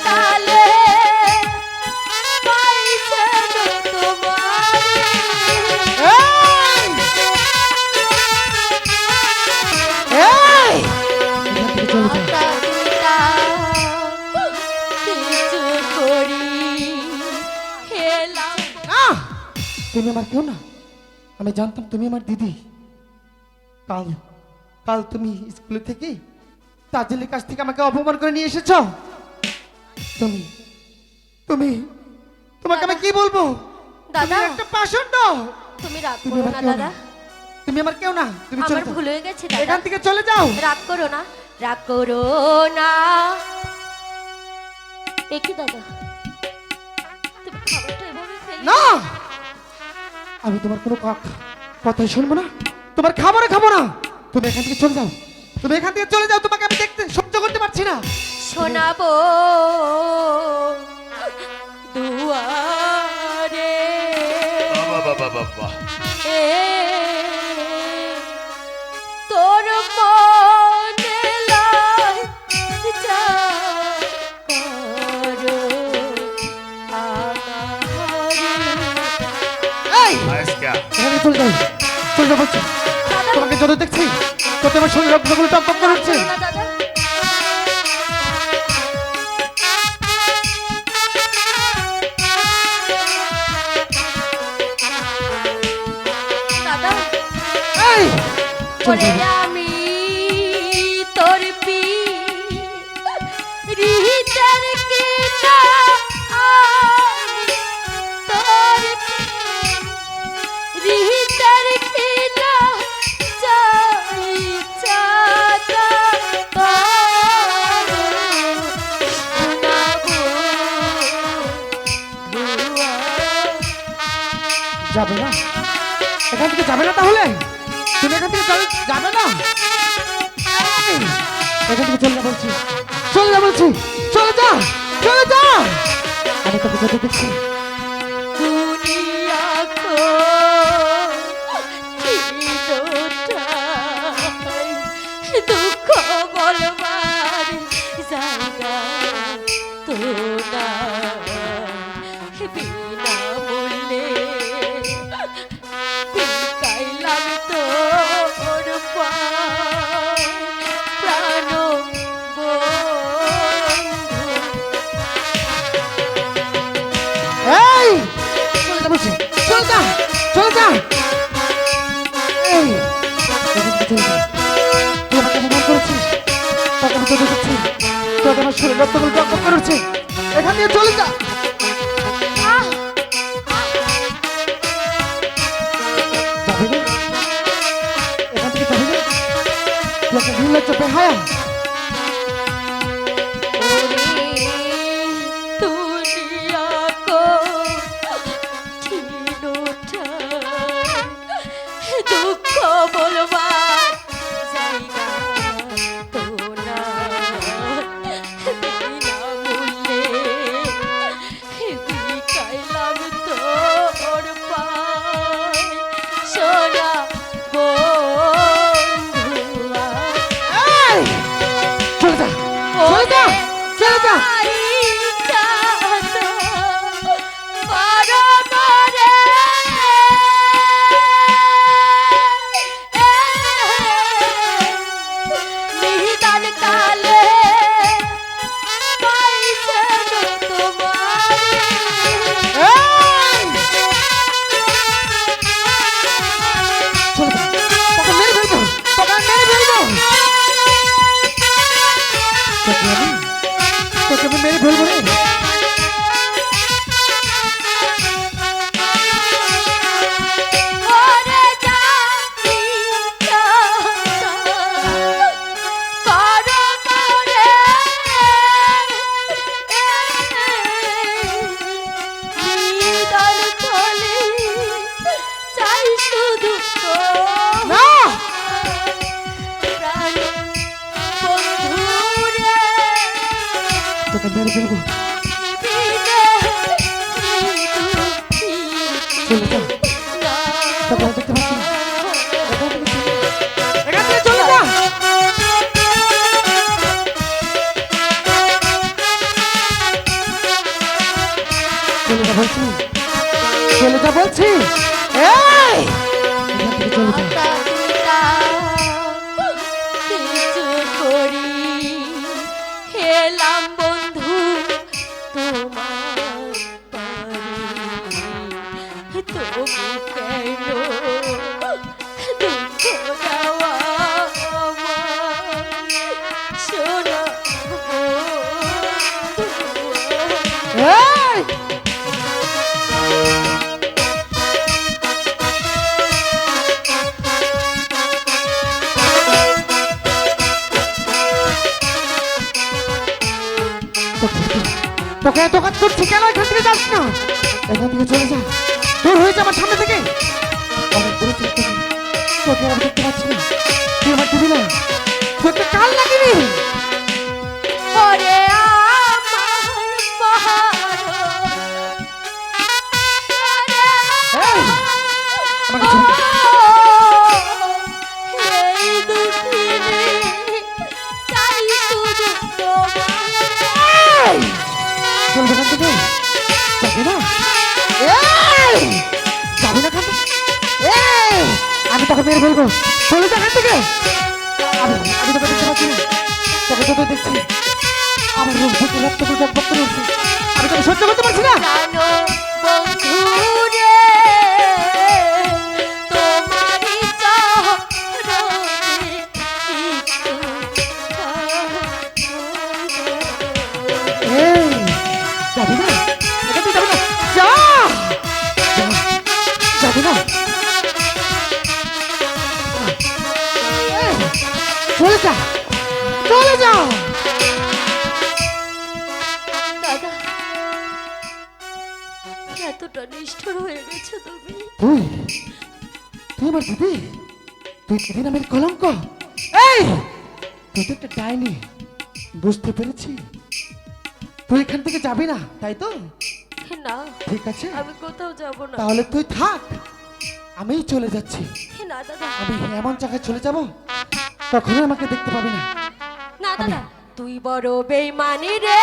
কালে পাইছেন তোমার কিছু করি হেলা। তুমি আমার কেউ না, আমি জানতাম তুমি আমার দিদি। কাল কাল তুমি স্কুলে থেকে তাজেলের কাছ থেকে আমাকে অপমান করে নিয়ে এসেছ। তুমি তুমি তোমাকে আমি কি বলবো দাদা? একটা পাষণ্ড। তুমি রাগ তুমি করো আমার না কেউ দাদা, না, তুমি আমার কেউ না, তুমি চলে আমার যাও, ভুল হয়ে গেছে দাদা। এখান থেকে চলে যাও। রাগ করো না, রাগ করো না। একই দাদা, তুমি খাবারটা এভাবে ফেলে না, আমি তোমার কোনো কথাই শুনবো না, তোমার খাবারও খাবো না। তুমি এখান থেকে চলে যাও, তুমি এখান থেকে চলে যাও, তোমাকে আমি দেখতে সহ্য করতে পারছি না। শোনাবো দুয়ারে বাবা এ তোর মনে লাই যা করো এই এখানে চলে যাও, চলে যাও বলছি। তোমাকে যত দেখছি তত আমার শরীর রক্তগুলো টকটক করে উঠছে। দাদা দাদা এই চলে ওরে যাও। আমি তোর হৃদয়ের কিনা আমি তোর হৃদয়ের কিনা চাই চাতা শোনাবো দুয়া। যাবে না, এখান থেকে যাবে না, তাহলে তুমি এখান থেকে যাবে না। এই, এখান থেকে চলে যা বলছি, চলে যা বলছি, চলে যা, চলে যা। আমি তোকে যত দেখছি দুনিয়া को চিরটাই দুঃখ বলবার জায়গা তো না, বিনা মূল্যে বিকাইলাম তোর পায় প্রাণ বন্ধু। এই চলে যা বলছি, চলে যা, চলে যা। এই এখান থেকে চলে যা। তুই আমাকে অপমান করেছিস, তোকে আমি চলে যাচ্ছি, তোকে আমার শরীর রক্তগুলো টকটক করে উঠছে। এখান থেকে চলে যা। যাবে না, এখান থেকে যাবে না, তুই একটা নির্লজ্জ বেহায়া। दुनिया को চিরটাই দুঃখ বলবার জায়গা তো না, বিনা মূল্যে বিকাইলাম তোর পায় সোনা বন্ধুয়া। এই চলে যা, চলে যা, চলে যা। এই! চলে যা, তোকে মেরে ফেলবো, তোকে আমি মেরে ফেলবো। তোকে আমি মেরে ফেলবো রে। না, তোকে মেরে ফেলবো। চলে যা, তোকে আমি দেখতে পাচ্ছি না। এখান থেকে চলে যা। বলছি, চলে যা বলছি। এই এখান থেকে চলে যা। মাতা পিতা কিছু করি হেলাম বন্ধু তোমার বাড়ি, তবু কেন দুঃখ দেওয়া আমার শোনা এই তোকে এত কাজ করছি কেন? এখান থেকে যাস না, এখান থেকে চলে যা, দূর হয়ে যা আমার সামনে থেকে। অনেক দূরে থেকে তোকে আমি দেখতে পাচ্ছি না, তুই আমার দিবি না, তুই একটা কাল লাগিনি। ওরে আমার পাহাড়, এই, আমাকে ছেড়ে দে। এই দুঃখিনী চাই শুধু তোমার। এই, চলবে এখান থেকে, যাবি না? এই, যাবি না এখান থেকে? এই, আমি তোকে মেরে ফেলবো, চলে যা এখান থেকে। আমি তোকে দেখতে পাচ্ছি না, তোকে তো দেখছি, আমার রোগ বুকে রক্ত করে টকবক করে উঠছে, আমি তোকে সহ্য করতে পারছি না। জানো বন্ধু রে তোমারই চরণে এই, যাবি না? এখান থেকে যাবি না? যা, যাবি না? এই, চলে যা, চলে যা। দাদা, এতটা নিষ্ঠুর হয়ে গেছো তুমি। তুই তুই আমার দিদি, তুই দিদি নামের কলঙ্ক। এই, তুই তো একটা ডাইনি, বুঝতে পেরেছি। তুই এখান থেকে যাবি না, তাই তো? না, ঠিক আছে, আমি কোথাও যাব না। তাহলে তুই থাক, আমিই চলে যাচ্ছি। না দাদা, আমি এমন জায়গায় চলে যাব, কখনোই আমাকে দেখতে পাবি না। না দাদা, তুই বড় বেইমানি রে।